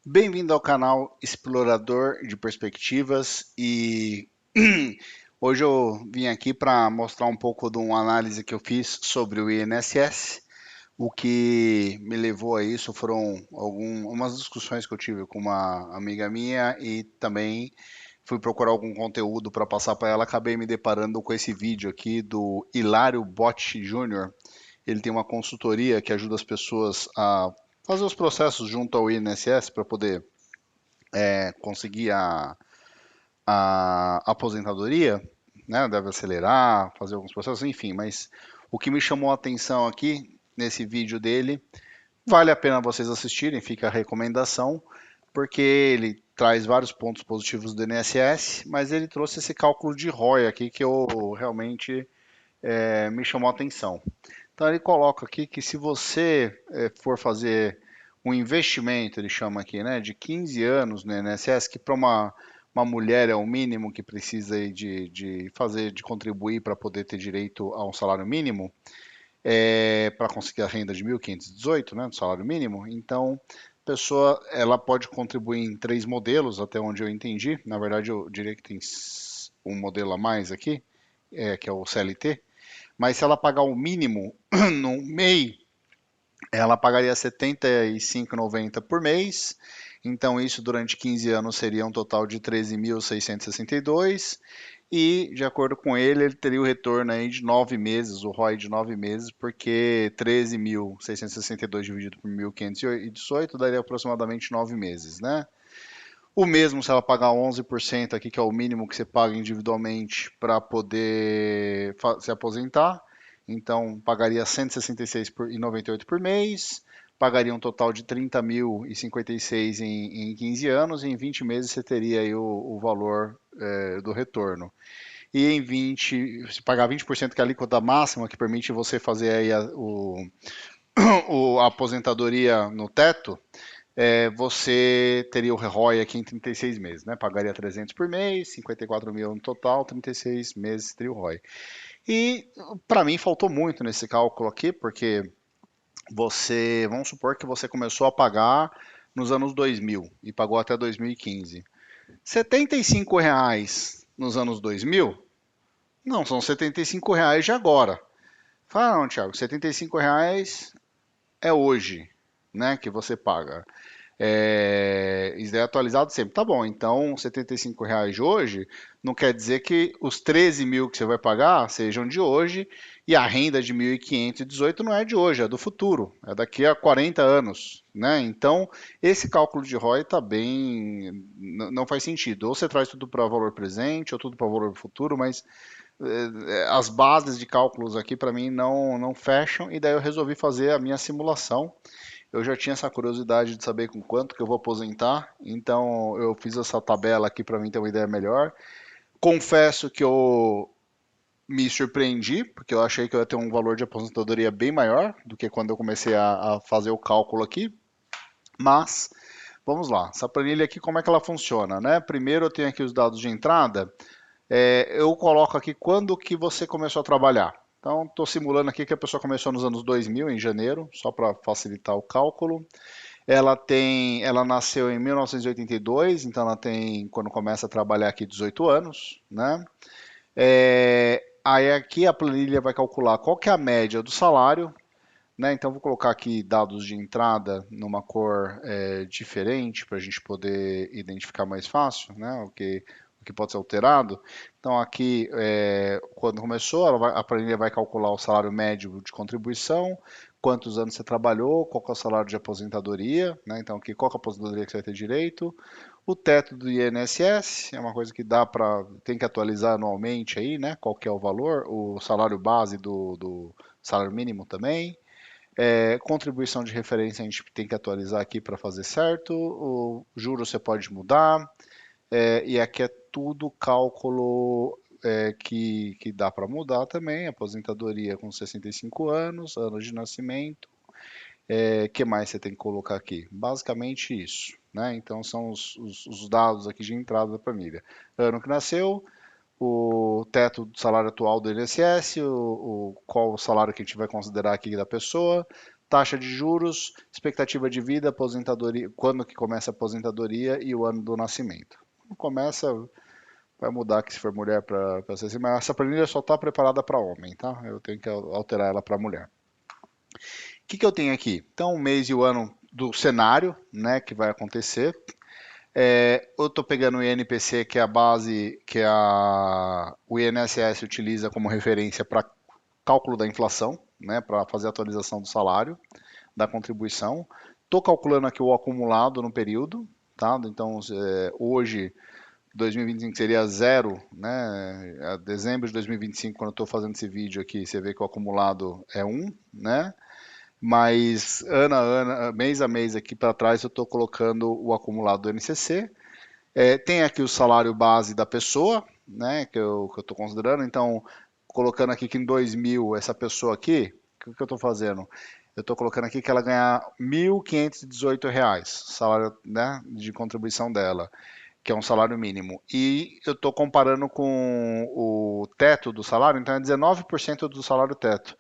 Bem-vindo ao canal Explorador de Perspectivas e hoje eu vim aqui para mostrar um pouco de uma análise que eu fiz sobre o INSS. O que me levou a isso foram algumas discussões que eu tive com uma amiga minha e também fui procurar algum conteúdo para passar para ela. Acabei me deparando com esse vídeo aqui do Hilário Botti Júnior. Ele tem uma consultoria que ajuda as pessoas a fazer os processos junto ao INSS para poder conseguir a aposentadoria, né? Deve acelerar, fazer alguns processos, enfim. Mas o que me chamou a atenção aqui nesse vídeo dele, vale a pena vocês assistirem, fica a recomendação, porque ele traz vários pontos positivos do INSS, mas ele trouxe esse cálculo de ROI aqui que eu realmente me chamou a atenção. Então ele coloca aqui que se você for fazer um investimento, ele chama aqui, né, de 15 anos no INSS, que para uma mulher é o mínimo que precisa aí de fazer, de contribuir para poder ter direito a um salário mínimo, para conseguir a renda de 1.518, né, do salário mínimo. Então, a pessoa ela pode contribuir em três modelos, até onde eu entendi. Na verdade, eu diria que tem um modelo a mais aqui, que é o CLT. Mas se ela pagar o mínimo no MEI, ela pagaria R$ 75,90 por mês. Então, isso durante 15 anos seria um total de 13.662. E, de acordo com ele, ele teria o retorno aí de 9 meses, o ROI de 9 meses, porque 13.662 dividido por 1.518 daria aproximadamente 9 meses, né? O mesmo se ela pagar 11% aqui, que é o mínimo que você paga individualmente para poder se aposentar. Então, pagaria R$ 166,98 por mês, pagaria um total de 30.056 em 15 anos, e em 20 meses você teria aí o valor do retorno. E em 20, se pagar 20%, que é a alíquota máxima, que permite você fazer aí a aposentadoria no teto, você teria o ROI aqui em 36 meses, né? Pagaria 300 por mês, 54 mil no total, 36 meses teria o ROI. E para mim faltou muito nesse cálculo aqui, porque vamos supor que você começou a pagar nos anos 2000 e pagou até 2015. R$ 75 nos anos 2000? Não, são R$ 75 de agora. Fala, não, Thiago, R$ 75 é hoje, né, que você paga. Isso é atualizado sempre. Tá bom, então R$ 75 de hoje não quer dizer que os 13 mil que você vai pagar sejam de hoje e a renda de 1.518 não é de hoje, é do futuro, é daqui a 40 anos. Né? Então, esse cálculo de ROI tá bem. Não faz sentido. Ou você traz tudo para valor presente ou tudo para valor futuro, mas as bases de cálculos aqui para mim não fecham e daí eu resolvi fazer a minha simulação. Eu já tinha essa curiosidade de saber com quanto que eu vou aposentar, então eu fiz essa tabela aqui para mim ter uma ideia melhor. Confesso que eu me surpreendi, porque eu achei que eu ia ter um valor de aposentadoria bem maior do que quando eu comecei a fazer o cálculo aqui, mas vamos lá. Essa planilha aqui, como é que ela funciona, né? Primeiro eu tenho aqui os dados de entrada, eu coloco aqui quando que você começou a trabalhar. Então, estou simulando aqui que a pessoa começou nos anos 2000, em janeiro, só para facilitar o cálculo. Ela nasceu em 1982, então ela tem, quando começa a trabalhar aqui, 18 anos, né? Aí aqui a planilha vai calcular qual que é a média do salário, né? Então vou colocar aqui dados de entrada numa cor diferente para a gente poder identificar mais fácil, né? O que pode ser alterado. Então aqui, quando começou, a planilha vai calcular o salário médio de contribuição, quantos anos você trabalhou, qual que é o salário de aposentadoria, né? Então aqui qual que é a aposentadoria que você vai ter direito, o teto do INSS, é uma coisa que tem que atualizar anualmente aí, né? Qual que é o valor, o salário base do salário mínimo também. Contribuição de referência a gente tem que atualizar aqui para fazer certo. O juro você pode mudar. E aqui é tudo cálculo que dá para mudar também. Aposentadoria com 65 anos, ano de nascimento. Que mais você tem que colocar aqui? Basicamente isso. Né? Então são os dados aqui de entrada da planilha. Ano que nasceu, o teto do salário atual do INSS, qual o salário que a gente vai considerar aqui da pessoa, taxa de juros, expectativa de vida, aposentadoria, quando que começa a aposentadoria e o ano do nascimento. Não começa, vai mudar que se for mulher para ser assim, mas essa planilha só está preparada para homem, tá? Eu tenho que alterar ela para mulher. O que eu tenho aqui? Então, o mês e o ano do cenário, né, que vai acontecer. Eu estou pegando o INPC, que é a base que o INSS utiliza como referência para cálculo da inflação, né, para fazer a atualização do salário, da contribuição. Estou calculando aqui o acumulado no período, tá? Então, hoje, 2025 seria zero, né? A dezembro de 2025, quando eu estou fazendo esse vídeo aqui, você vê que o acumulado é 1, né? Mas ano a ano, mês a mês aqui para trás, eu estou colocando o acumulado do NCC. Tem aqui o salário base da pessoa, né, que eu estou considerando. Então, colocando aqui que em 2000, essa pessoa aqui, o que eu estou fazendo? Eu estou colocando aqui que ela ganha R$ 1.518, salário, né, de contribuição dela, que é um salário mínimo. E eu estou comparando com o teto do salário, então é 19% do salário teto.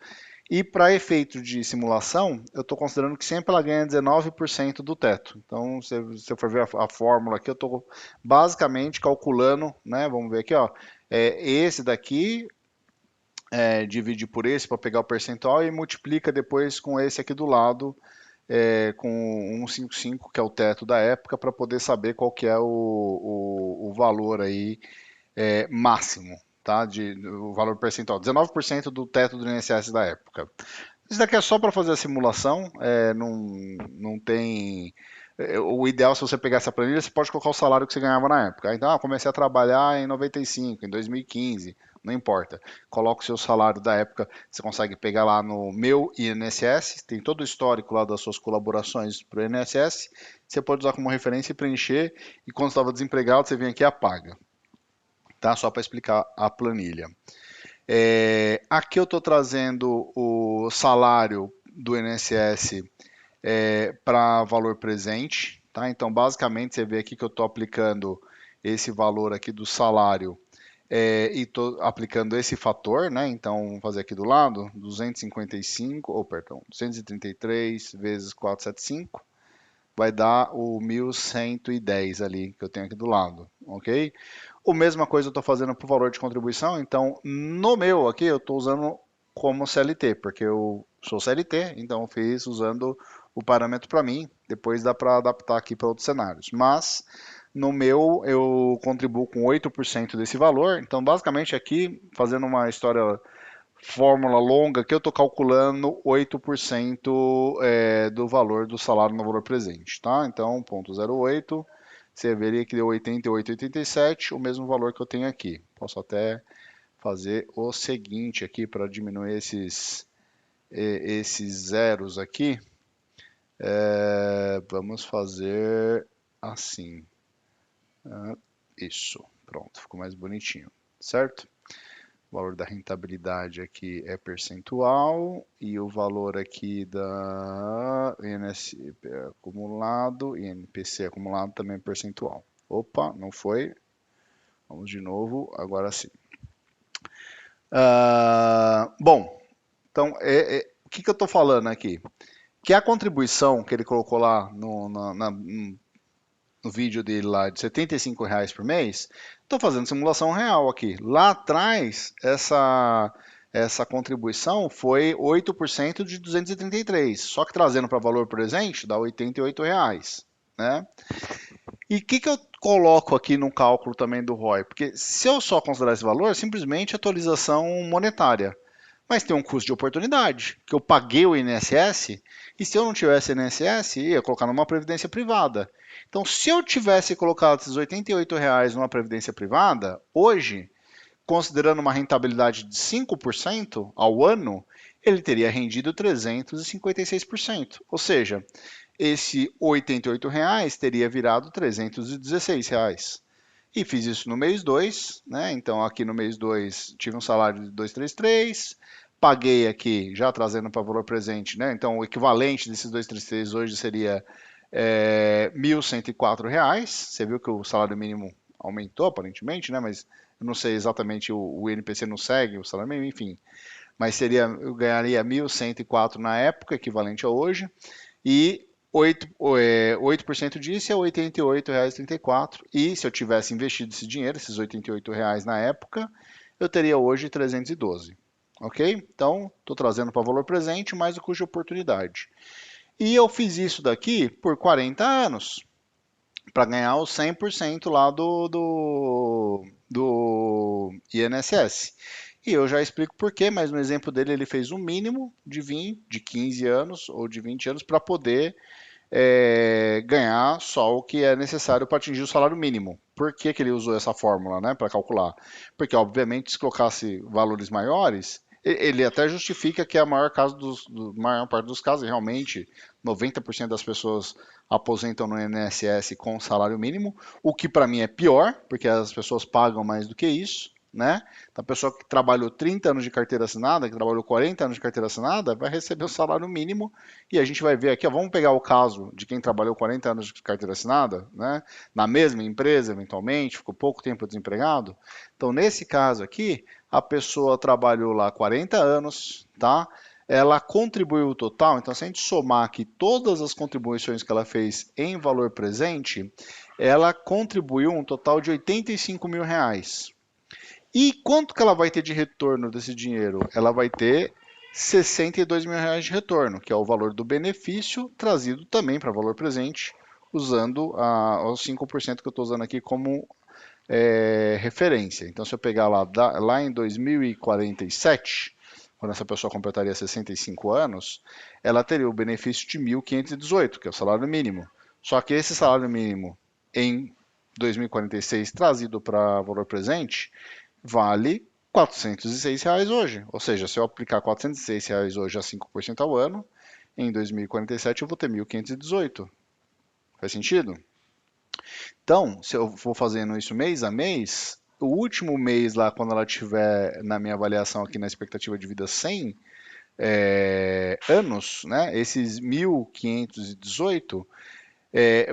E para efeito de simulação, eu estou considerando que sempre ela ganha 19% do teto. Então, se eu for ver a fórmula aqui, eu estou basicamente calculando, né? Vamos ver aqui, ó. Esse daqui divide por esse para pegar o percentual e multiplica depois com esse aqui do lado, com 155, que é o teto da época, para poder saber qual que é o valor aí máximo, tá? O valor percentual, 19% do teto do INSS da época. Isso daqui é só para fazer a simulação, não tem. O ideal, se você pegar essa planilha, você pode colocar o salário que você ganhava na época. Então, comecei a trabalhar em 95, em 2015, não importa. Coloca o seu salário da época, você consegue pegar lá no meu INSS, tem todo o histórico lá das suas colaborações para o INSS, você pode usar como referência e preencher, e quando estava desempregado, você vem aqui e apaga. Tá? Só para explicar a planilha. Aqui eu estou trazendo o salário do INSS para valor presente, tá? Então, basicamente, você vê aqui que eu estou aplicando esse valor aqui do salário e estou aplicando esse fator, né? Então, vamos fazer aqui do lado, 255, ou perdão, 233 vezes 475, vai dar o 1.110 ali que eu tenho aqui do lado, ok? A mesma coisa eu estou fazendo para o valor de contribuição, então no meu aqui eu estou usando como CLT, porque eu sou CLT, então eu fiz usando o parâmetro para mim, depois dá para adaptar aqui para outros cenários. Mas no meu eu contribuo com 8% desse valor, então basicamente aqui, fazendo uma história fórmula longa, que eu estou calculando 8% do valor do salário no valor presente, tá? Então, 0,08, você veria que deu 88,87, o mesmo valor que eu tenho aqui. Posso até fazer o seguinte aqui para diminuir esses zeros aqui. Vamos fazer assim. Isso, pronto, ficou mais bonitinho, certo? O valor da rentabilidade aqui é percentual e o valor aqui da INS acumulado, INPC acumulado também é percentual. Opa, não foi. Vamos de novo, agora sim. Bom, então, o que eu estou falando aqui? Que a contribuição que ele colocou lá no vídeo dele lá de R$ 75 por mês, estou fazendo simulação real aqui. Lá atrás, essa contribuição foi 8% de 233, só que trazendo para valor presente dá R$ 88, né? E o que eu coloco aqui no cálculo também do ROI? Porque se eu só considerar esse valor, é simplesmente atualização monetária. Mas tem um custo de oportunidade, que eu paguei o INSS, e se eu não tivesse INSS, ia colocar numa previdência privada. Então, se eu tivesse colocado esses R$ 88 numa previdência privada, hoje, considerando uma rentabilidade de 5% ao ano, ele teria rendido 356%. Ou seja, esse R$ 88 teria virado R$ 316. E fiz isso no mês 2, né? Então aqui no mês 2 tive um salário de 233, paguei aqui, já trazendo para valor presente, né? Então o equivalente desses 233 hoje seria R$ 1.104. Você viu que o salário mínimo aumentou aparentemente, né? Mas eu não sei exatamente, o INPC não segue o salário mínimo, enfim. mas seria, eu ganharia 1.104 na época, equivalente a hoje, e 8% disso é R$ 88,34. E se eu tivesse investido esse dinheiro, esses R$ 88 na época, eu teria hoje 312. Ok? Então, estou trazendo para valor presente mais o custo de oportunidade. E eu fiz isso daqui por 40 anos, para ganhar os 100% lá do INSS. E eu já explico por quê, mas no exemplo dele ele fez um mínimo de 20, de 15 anos ou de 20 anos para poder ganhar só o que é necessário para atingir o salário mínimo. Por que, que ele usou essa fórmula, né, para calcular? Porque, obviamente, se colocasse valores maiores, ele até justifica que a maior parte dos casos, realmente, 90% das pessoas aposentam no INSS com salário mínimo, o que para mim é pior, porque as pessoas pagam mais do que isso, né? Então, a pessoa que trabalhou 30 anos de carteira assinada, que trabalhou 40 anos de carteira assinada, vai receber o salário mínimo e a gente vai ver aqui, ó, vamos pegar o caso de quem trabalhou 40 anos de carteira assinada, né? Na mesma empresa, eventualmente, ficou pouco tempo desempregado. Então, nesse caso aqui, a pessoa trabalhou lá 40 anos, tá? Ela contribuiu o total, então se a gente somar aqui todas as contribuições que ela fez em valor presente, ela contribuiu um total de R$ 85.000. E quanto que ela vai ter de retorno desse dinheiro? Ela vai ter R$ 62.000 de retorno, que é o valor do benefício trazido também para valor presente, usando os 5% que eu estou usando aqui como referência. Então, se eu pegar lá em 2047, quando essa pessoa completaria 65 anos, ela teria o benefício de 1.518, que é o salário mínimo. Só que esse salário mínimo em 2046 trazido para valor presente vale R$ 406 hoje. Ou seja, se eu aplicar R$ 406 hoje a 5% ao ano, em 2047 eu vou ter 1.518. Faz sentido? Então, se eu for fazendo isso mês a mês, o último mês lá, quando ela tiver na minha avaliação aqui na expectativa de vida 100 anos, né, esses 1.518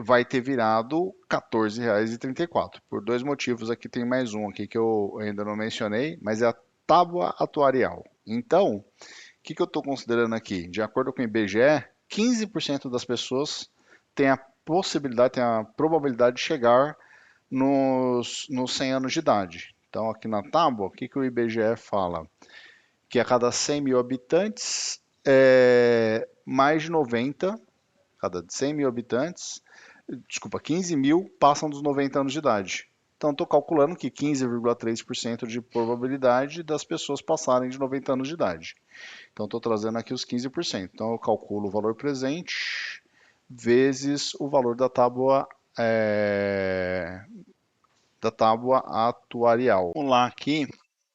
vai ter virado R$ 14,34. Por dois motivos, aqui tem mais um aqui que eu ainda não mencionei, mas é a tábua atuarial. Então, o que eu estou considerando aqui? De acordo com o IBGE, 15% das pessoas têm a possibilidade, têm a probabilidade de chegar nos 100 anos de idade. Então, aqui na tábua, o que o IBGE fala? Que a cada 100 mil habitantes, mais de 90, cada 100 mil habitantes, desculpa, 15 mil passam dos 90 anos de idade. Então, estou calculando que 15,3% de probabilidade das pessoas passarem de 90 anos de idade. Então, estou trazendo aqui os 15%. Então, eu calculo o valor presente vezes o valor da tábua atuarial. Vamos lá aqui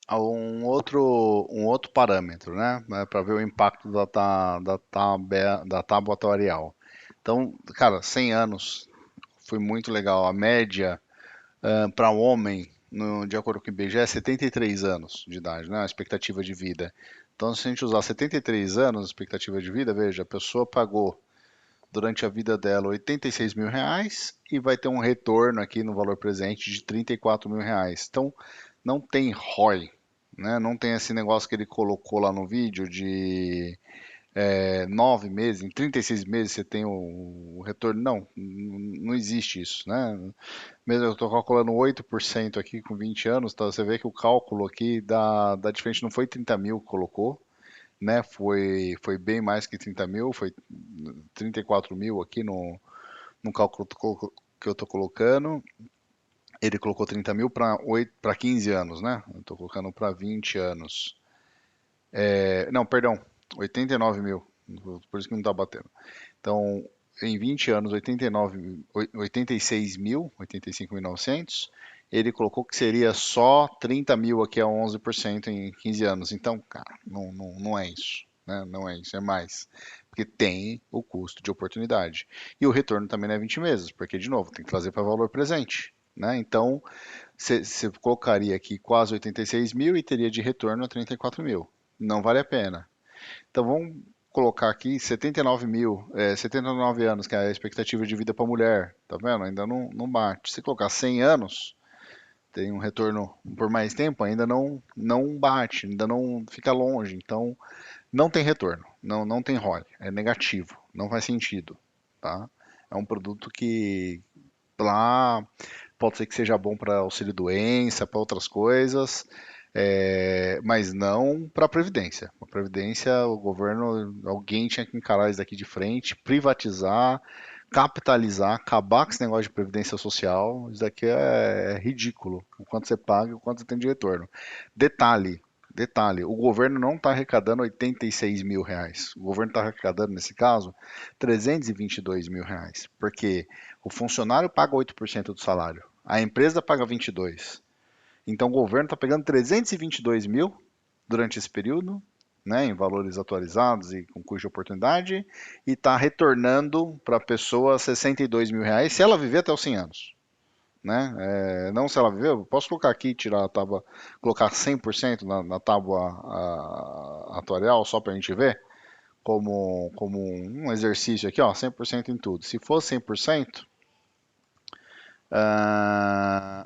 a um outro parâmetro, né? Para ver o impacto da tábua atuarial. Então, cara, 100 anos foi muito legal. A média para um homem, de acordo com o IBGE, é 73 anos de idade, né? A expectativa de vida. Então, se a gente usar 73 anos, a expectativa de vida, veja, a pessoa pagou durante a vida dela R$ 86.000 e vai ter um retorno aqui no valor presente de R$ 34.000. Então, não tem ROI, né? Não tem esse negócio que ele colocou lá no vídeo de 9 meses, em 36 meses você tem o retorno. Não, não existe isso, né? Mesmo eu estou calculando 8% aqui com 20 anos, tá? Você vê que o cálculo aqui da diferente não foi 30 mil que colocou, né? Foi bem mais que 30 mil, foi 34 mil aqui no cálculo que eu estou colocando. Ele colocou 30 mil para 15 anos, né? Eu estou colocando para 20 anos. Não, perdão, 89 mil, por isso que não está batendo. Então, em 20 anos, 86 mil, 85.900. Ele colocou que seria só 30 mil aqui a 11% em 15 anos. Então, cara, não é isso, né? Não é isso, é mais. Porque tem o custo de oportunidade. E o retorno também não é 20 meses, porque, de novo, tem que trazer para valor presente, né? Então, você colocaria aqui quase 86 mil e teria de retorno 34 mil. Não vale a pena. Então vamos colocar aqui 79 mil, 79 anos, que é a expectativa de vida para mulher, tá vendo? Ainda não bate. Se colocar 100 anos, tem um retorno por mais tempo, ainda não bate, ainda não fica longe. Então, não tem retorno, não tem ROI, é negativo, não faz sentido, tá? É um produto que lá pode ser que seja bom para auxílio doença, para outras coisas, mas não para a Previdência. A Previdência, o governo, alguém tinha que encarar isso daqui de frente, privatizar, capitalizar, acabar com esse negócio de Previdência Social. Isso daqui é ridículo. O quanto você paga e o quanto você tem de retorno. Detalhe, detalhe, o governo não está arrecadando 86 mil reais. O governo está arrecadando, nesse caso, 322 mil reais. Porque o funcionário paga 8% do salário, a empresa paga 22%. Então o governo está pegando 322 mil durante esse período, né, em valores atualizados e com custo de oportunidade, e está retornando para a pessoa 62 mil reais se ela viver até os 100 anos. Né? Não se ela viver, eu posso colocar aqui, tirar a tábua, colocar 100% na tábua atuarial, só para a gente ver, como um exercício aqui, ó, 100% em tudo. Se for 100%,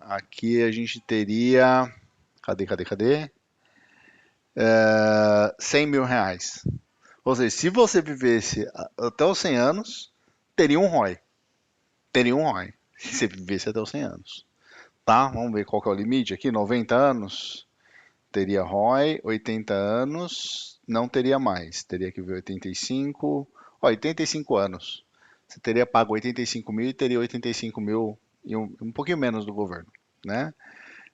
aqui a gente teria. Cadê? 100 mil reais. Ou seja, se você vivesse até os 100 anos, teria um ROI. Teria um ROI. Se você vivesse até os 100 anos. Tá? Vamos ver qual que é o limite aqui. 90 anos teria ROI. 80 anos não teria mais. Teria que ver 85. Ó, 85 anos. Você teria pago 85 mil e teria 85 mil e um pouquinho menos do governo. Né?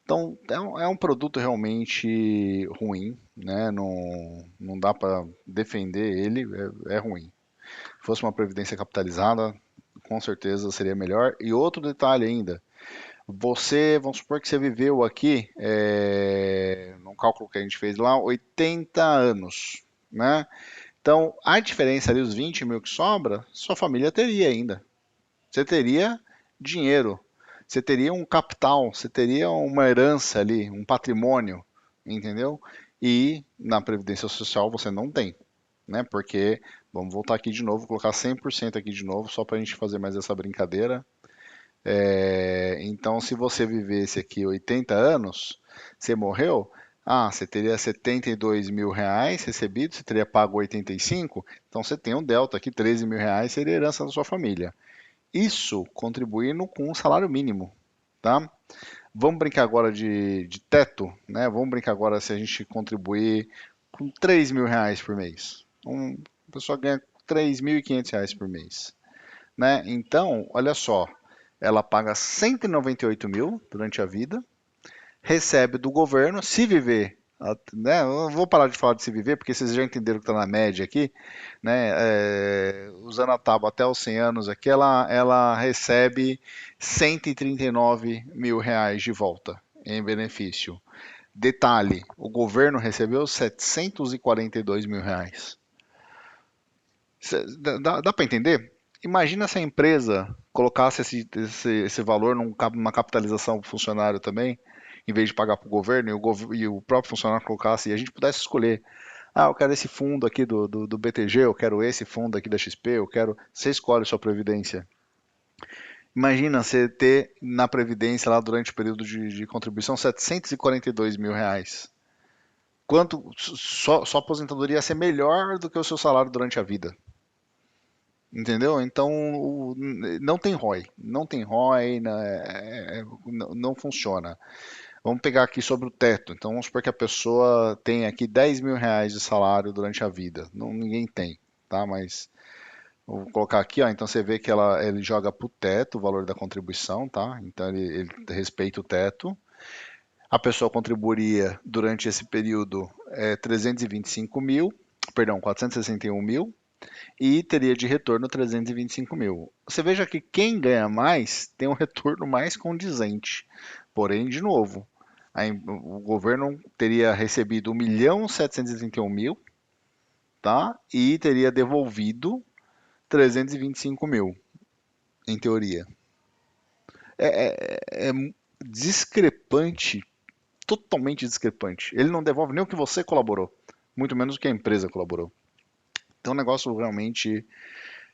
Então, é um produto realmente ruim, né? Não dá para defender ele, é ruim. Se fosse uma previdência capitalizada, com certeza seria melhor. E outro detalhe ainda, vamos supor que você viveu aqui, no cálculo que a gente fez lá, 80 anos, né? Então, a diferença ali, os 20 mil que sobra, sua família teria ainda. Você teria dinheiro, você teria um capital, você teria uma herança ali, um patrimônio, entendeu? E na Previdência Social você não tem, né? Porque, vamos voltar aqui de novo, colocar 100% aqui de novo, só para a gente fazer mais essa brincadeira. Então, se você vivesse aqui 80 anos, você morreu, você teria 72 mil reais recebidos, você teria pago 85, então você tem um delta aqui, 13 mil reais seria herança da sua família. Isso contribuindo com o salário mínimo, tá? Vamos brincar agora de teto, né? Vamos brincar agora se a gente contribuir com 3 mil reais por mês. A pessoa ganha 3.500 reais por mês, né? Então, olha só, ela paga 198 mil durante a vida, recebe do governo, se viver, né? Eu vou parar de falar de se viver, porque vocês já entenderam que está na média aqui, né? Usando a tábua até os 100 anos aqui, ela recebe 139 mil reais de volta em benefício. Detalhe, o governo recebeu 742 mil reais. Dá para entender? Imagina se a empresa colocasse esse valor numa capitalização para o funcionário também, em vez de pagar para o governo, e o próprio funcionário colocasse, e a gente pudesse escolher. Eu quero esse fundo aqui do BTG, eu quero esse fundo aqui da XP, eu quero. Você escolhe sua previdência. Imagina você ter na previdência lá durante o período de contribuição 742 mil reais. Quanto sua aposentadoria ia ser melhor do que o seu salário durante a vida. Entendeu? Então não tem ROI, não tem ROI, né, não funciona. Vamos pegar aqui sobre o teto. Então vamos supor que a pessoa tem aqui 10 mil reais de salário durante a vida. Não, ninguém tem, tá? Mas vou colocar aqui, ó. Então você vê que ele joga para o teto o valor da contribuição, tá? Então ele respeita o teto. A pessoa contribuiria durante esse período 325 mil, perdão, 461 mil e teria de retorno 325 mil. Você veja que quem ganha mais tem um retorno mais condizente. Porém, de novo, o governo teria recebido 1.731.000, tá? E teria devolvido 325 mil, em teoria. É discrepante, totalmente discrepante. Ele não devolve nem o que você colaborou, muito menos o que a empresa colaborou. Então, o negócio realmente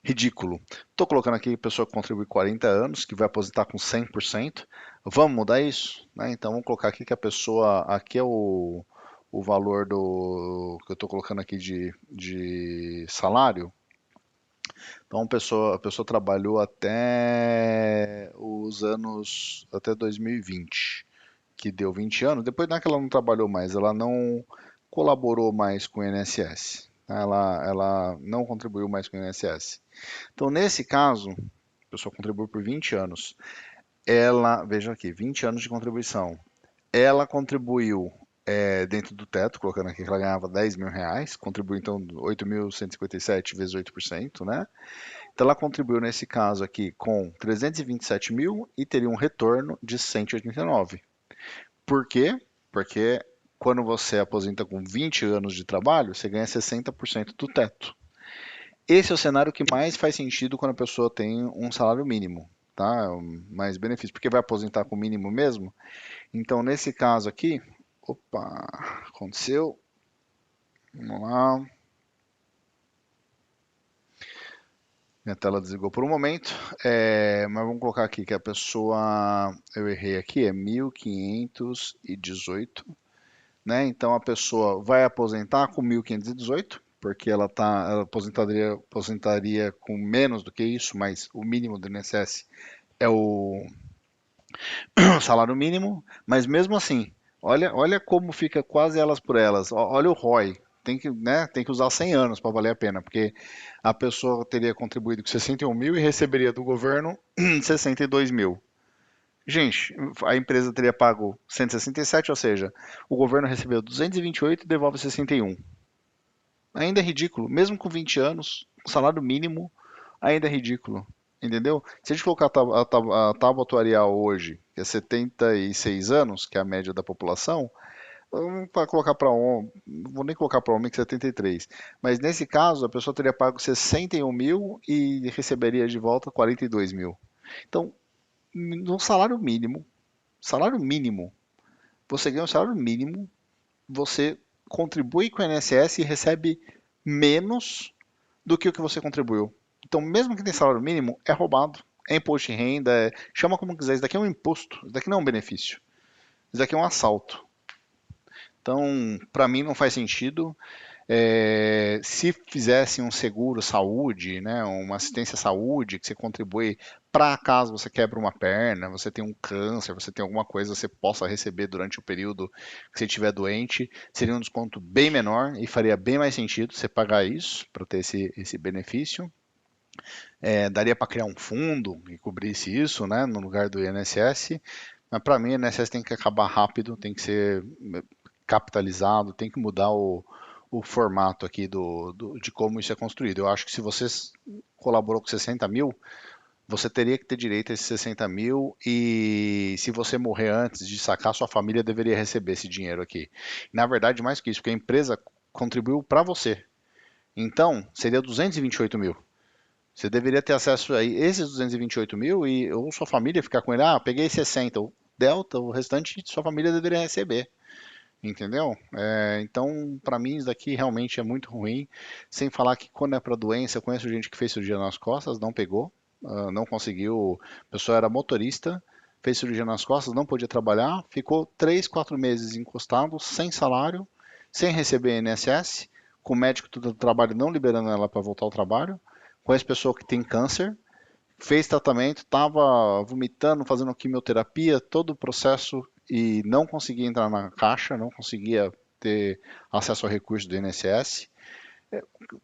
ridículo. Estou colocando aqui pessoa que contribui 40 anos, que vai aposentar com 100%. Vamos mudar isso? Né? Então vamos colocar aqui que a pessoa, aqui é o valor do que eu estou colocando aqui de salário. Então a pessoa trabalhou até os anos, até 2020, que deu 20 anos. Depois não é que ela não trabalhou mais, ela não colaborou mais com o INSS. Ela não contribuiu mais com o INSS. Então, nesse caso, a pessoa contribuiu por 20 anos. Ela, veja aqui, 20 anos de contribuição. Ela contribuiu dentro do teto, colocando aqui que ela ganhava R$ 10.000, contribuiu então 8.157 vezes 8%, né? Então ela contribuiu nesse caso aqui com 327 mil e teria um retorno de 189. Por quê? Porque quando você aposenta com 20 anos de trabalho, você ganha 60% do teto. Esse é o cenário que mais faz sentido quando a pessoa tem um salário mínimo, tá? Mais benefício, porque vai aposentar com o mínimo mesmo. Então, nesse caso aqui, opa, aconteceu. Vamos lá. Minha tela desligou por um momento. Mas vamos colocar aqui que a pessoa, eu errei aqui, é 1.518, né? Então a pessoa vai aposentar com 1.518, porque ela aposentaria com menos do que isso, mas o mínimo do INSS é o salário mínimo, mas mesmo assim, olha como fica quase elas por elas. Olha o ROI. Tem que usar 100 anos para valer a pena, porque a pessoa teria contribuído com 61 mil e receberia do governo 62 mil. Gente, a empresa teria pago 167, ou seja, o governo recebeu 228 e devolve 61. Ainda é ridículo, mesmo com 20 anos, o salário mínimo ainda é ridículo, entendeu? Se a gente colocar a tábua atuarial hoje, que é 76 anos, que é a média da população, para colocar para homem, não vou nem colocar para homem que é 73, mas nesse caso a pessoa teria pago 61 mil e receberia de volta 42 mil. Então, no salário mínimo, você ganha um salário mínimo, você contribui com o INSS e recebe menos do que o que você contribuiu. Então, mesmo que tenha salário mínimo, é roubado. É imposto de renda, chama como quiser. Isso daqui é um imposto, isso daqui não é um benefício. Isso daqui é um assalto. Então, para mim, não faz sentido. Se fizesse um seguro saúde, né, uma assistência saúde, que você contribui para caso você quebre uma perna, você tem um câncer, você tem alguma coisa que você possa receber durante o período que você estiver doente, seria um desconto bem menor e faria bem mais sentido você pagar isso para ter esse benefício. Daria para criar um fundo e cobrisse isso, né, no lugar do INSS. Mas para mim, o INSS tem que acabar rápido, tem que ser capitalizado, tem que mudar o formato aqui de como isso é construído. Eu acho que se você colaborou com 60 mil, você teria que ter direito a esses 60 mil e se você morrer antes de sacar, sua família deveria receber esse dinheiro aqui. Na verdade, mais que isso, porque a empresa contribuiu para você. Então, seria 228 mil. Você deveria ter acesso a esses 228 mil e ou sua família ficar com ele, peguei 60, o delta, o restante sua família deveria receber. Entendeu? Então, para mim, isso daqui realmente é muito ruim. Sem falar que quando é para doença, eu conheço gente que fez cirurgia nas costas, não pegou, não conseguiu. A pessoa era motorista, fez cirurgia nas costas, não podia trabalhar, ficou 3, 4 meses encostado, sem salário, sem receber INSS, com o médico do trabalho não liberando ela para voltar ao trabalho. Conheço pessoa que tem câncer, fez tratamento, estava vomitando, fazendo quimioterapia, todo o processo e não conseguia entrar na caixa, não conseguia ter acesso ao recurso do INSS.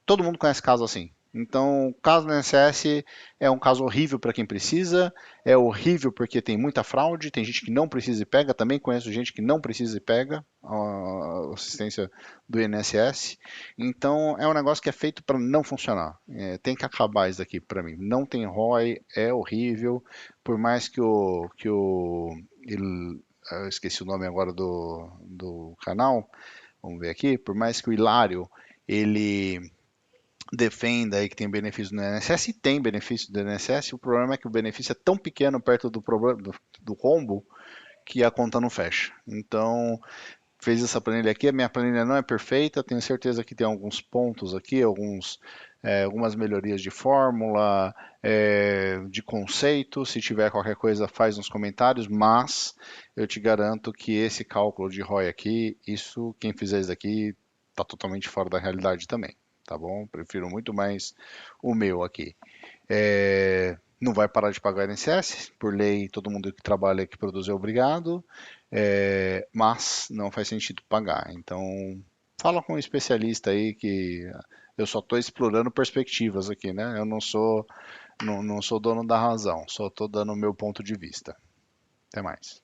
Todo mundo conhece casos assim. Então, o caso do INSS é um caso horrível para quem precisa, é horrível porque tem muita fraude, tem gente que não precisa e pega, também conheço gente que não precisa e pega a assistência do INSS. Então, é um negócio que é feito para não funcionar. Tem que acabar isso aqui para mim. Não tem ROI, é horrível, por mais eu esqueci o nome agora do canal, vamos ver aqui, por mais que o Hilário ele defenda aí que tem benefício no INSS, e tem benefício do INSS, o problema é que o benefício é tão pequeno perto do problema do rombo que a conta não fecha. Então, fez essa planilha aqui, a minha planilha não é perfeita, tenho certeza que tem alguns pontos aqui, alguns algumas melhorias de fórmula, de conceito. Se tiver qualquer coisa, faz nos comentários, mas eu te garanto que esse cálculo de ROI aqui, isso, quem fizer isso aqui, está totalmente fora da realidade também, tá bom? Prefiro muito mais o meu aqui. Não vai parar de pagar INSS, por lei, todo mundo que trabalha, que produz é obrigado, mas não faz sentido pagar. Então, fala com um especialista aí que eu só estou explorando perspectivas aqui, né? Eu não sou dono da razão, só estou dando o meu ponto de vista. Até mais.